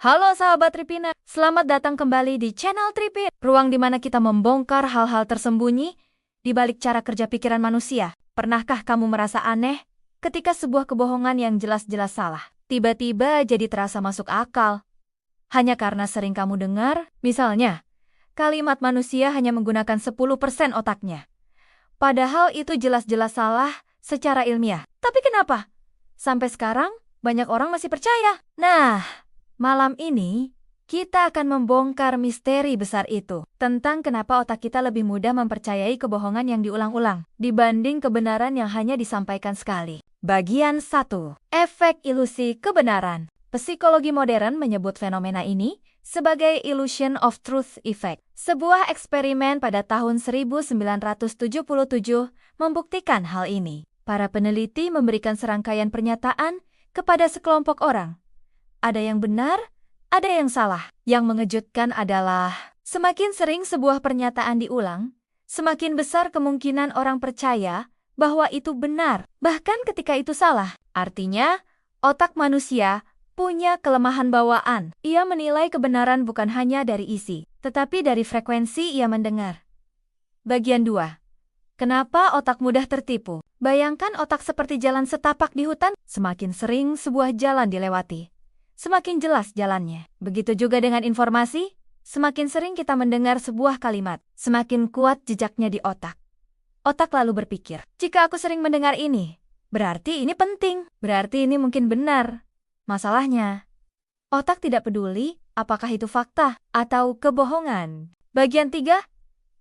Halo sahabat Tripina, selamat datang kembali di channel Tripin, ruang di mana kita membongkar hal-hal tersembunyi di balik cara kerja pikiran manusia. Pernahkah kamu merasa aneh ketika sebuah kebohongan yang jelas-jelas salah tiba-tiba jadi terasa masuk akal? Hanya karena sering kamu dengar, misalnya, kalimat manusia hanya menggunakan 10% otaknya. Padahal itu jelas-jelas salah secara ilmiah. Tapi kenapa? Sampai sekarang, banyak orang masih percaya. Nah, malam ini, kita akan membongkar misteri besar itu tentang kenapa otak kita lebih mudah mempercayai kebohongan yang diulang-ulang dibanding kebenaran yang hanya disampaikan sekali. Bagian 1. Efek ilusi kebenaran. Psikologi modern menyebut fenomena ini sebagai illusion of truth effect. Sebuah eksperimen pada tahun 1977 membuktikan hal ini. Para peneliti memberikan serangkaian pernyataan kepada sekelompok orang. Ada yang benar, ada yang salah. Yang mengejutkan adalah, semakin sering sebuah pernyataan diulang, semakin besar kemungkinan orang percaya bahwa itu benar, bahkan ketika itu salah. Artinya, otak manusia punya kelemahan bawaan. Ia menilai kebenaran bukan hanya dari isi, tetapi dari frekuensi ia mendengar. Bagian 2. Kenapa otak mudah tertipu? Bayangkan otak seperti jalan setapak di hutan, semakin sering sebuah jalan dilewati, semakin jelas jalannya. Begitu juga dengan informasi, semakin sering kita mendengar sebuah kalimat, semakin kuat jejaknya di otak. Otak lalu berpikir, jika aku sering mendengar ini, berarti ini penting, berarti ini mungkin benar. Masalahnya, otak tidak peduli apakah itu fakta atau kebohongan. Bagian 3,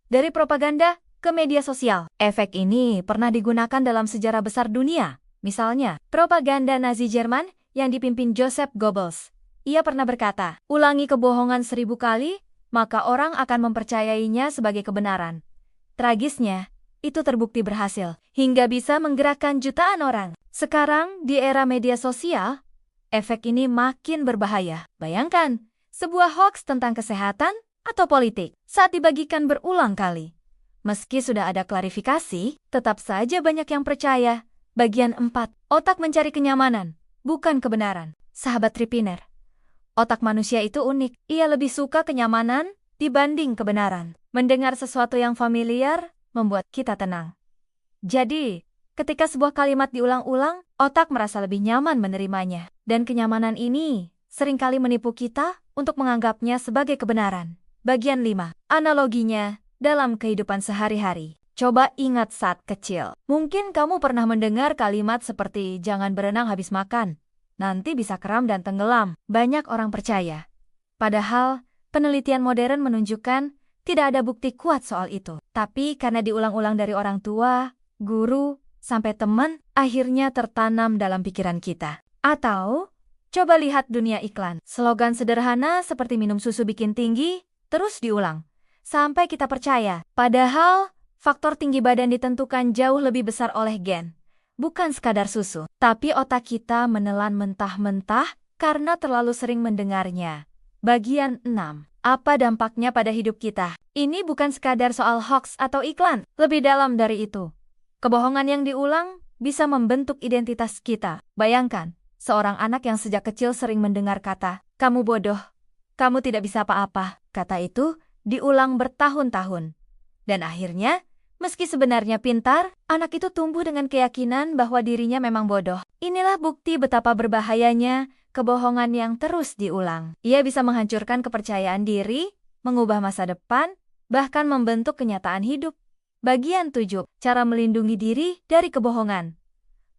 dari propaganda ke media sosial. Efek ini pernah digunakan dalam sejarah besar dunia. Misalnya, propaganda Nazi Jerman yang dipimpin Joseph Goebbels. Ia pernah berkata, ulangi kebohongan 1000 kali, maka orang akan mempercayainya sebagai kebenaran. Tragisnya, itu terbukti berhasil, hingga bisa menggerakkan jutaan orang. Sekarang, di era media sosial, efek ini makin berbahaya. Bayangkan, sebuah hoaks tentang kesehatan atau politik saat dibagikan berulang kali. Meski sudah ada klarifikasi, tetap saja banyak yang percaya. Bagian 4, otak mencari kenyamanan, bukan kebenaran. Sahabat Tripiner, otak manusia itu unik. Ia lebih suka kenyamanan dibanding kebenaran. Mendengar sesuatu yang familiar membuat kita tenang. Jadi, ketika sebuah kalimat diulang-ulang, otak merasa lebih nyaman menerimanya. Dan kenyamanan ini seringkali menipu kita untuk menganggapnya sebagai kebenaran. Bagian 5, analoginya dalam kehidupan sehari-hari. Coba ingat saat kecil. Mungkin kamu pernah mendengar kalimat seperti jangan berenang habis makan, nanti bisa kram dan tenggelam. Banyak orang percaya. Padahal, penelitian modern menunjukkan tidak ada bukti kuat soal itu. Tapi karena diulang-ulang dari orang tua, guru, sampai teman, akhirnya tertanam dalam pikiran kita. Atau, coba lihat dunia iklan. Slogan sederhana seperti minum susu bikin tinggi, terus diulang sampai kita percaya. Padahal, faktor tinggi badan ditentukan jauh lebih besar oleh gen. Bukan sekadar susu. Tapi otak kita menelan mentah-mentah karena terlalu sering mendengarnya. Bagian 6. Apa dampaknya pada hidup kita? Ini bukan sekadar soal hoax atau iklan. Lebih dalam dari itu. Kebohongan yang diulang bisa membentuk identitas kita. Bayangkan, seorang anak yang sejak kecil sering mendengar kata, kamu bodoh, kamu tidak bisa apa-apa. Kata itu diulang bertahun-tahun. Dan akhirnya, meski sebenarnya pintar, anak itu tumbuh dengan keyakinan bahwa dirinya memang bodoh. Inilah bukti betapa berbahayanya kebohongan yang terus diulang. Ia bisa menghancurkan kepercayaan diri, mengubah masa depan, bahkan membentuk kenyataan hidup. Bagian 7, cara melindungi diri dari kebohongan.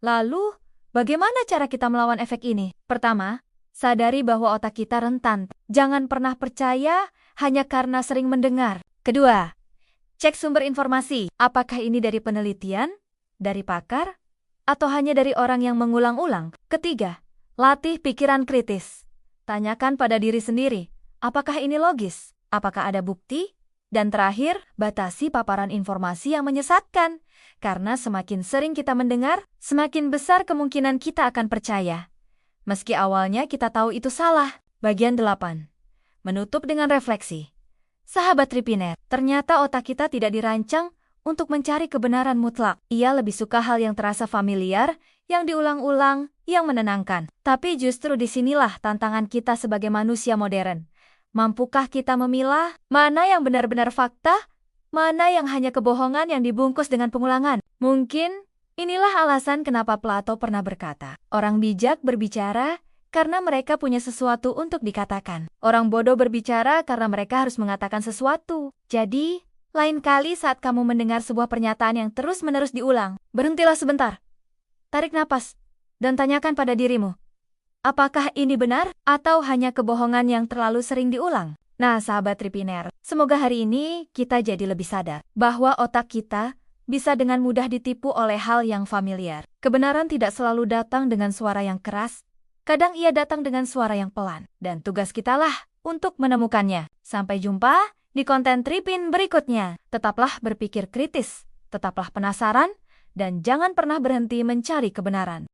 Lalu, bagaimana cara kita melawan efek ini? Pertama, sadari bahwa otak kita rentan. Jangan pernah percaya hanya karena sering mendengar. Kedua, cek sumber informasi. Apakah ini dari penelitian, dari pakar, atau hanya dari orang yang mengulang-ulang? Ketiga, latih pikiran kritis. Tanyakan pada diri sendiri, apakah ini logis? Apakah ada bukti? Dan terakhir, batasi paparan informasi yang menyesatkan. Karena semakin sering kita mendengar, semakin besar kemungkinan kita akan percaya. Meski awalnya kita tahu itu salah. Bagian 8. Menutup dengan refleksi. Sahabat Tripiner, ternyata otak kita tidak dirancang untuk mencari kebenaran mutlak. Ia lebih suka hal yang terasa familiar, yang diulang-ulang, yang menenangkan. Tapi justru disinilah tantangan kita sebagai manusia modern. Mampukah kita memilah mana yang benar-benar fakta, mana yang hanya kebohongan yang dibungkus dengan pengulangan? Mungkin inilah alasan kenapa Plato pernah berkata, orang bijak berbicara karena mereka punya sesuatu untuk dikatakan. Orang bodoh berbicara karena mereka harus mengatakan sesuatu. Jadi, lain kali saat kamu mendengar sebuah pernyataan yang terus-menerus diulang, berhentilah sebentar. Tarik napas, dan tanyakan pada dirimu, apakah ini benar atau hanya kebohongan yang terlalu sering diulang? Nah, sahabat Tripiner, semoga hari ini kita jadi lebih sadar bahwa otak kita bisa dengan mudah ditipu oleh hal yang familiar. Kebenaran tidak selalu datang dengan suara yang keras, kadang ia datang dengan suara yang pelan, dan tugas kitalah untuk menemukannya. Sampai jumpa di konten Tripin berikutnya. Tetaplah berpikir kritis, tetaplah penasaran, dan jangan pernah berhenti mencari kebenaran.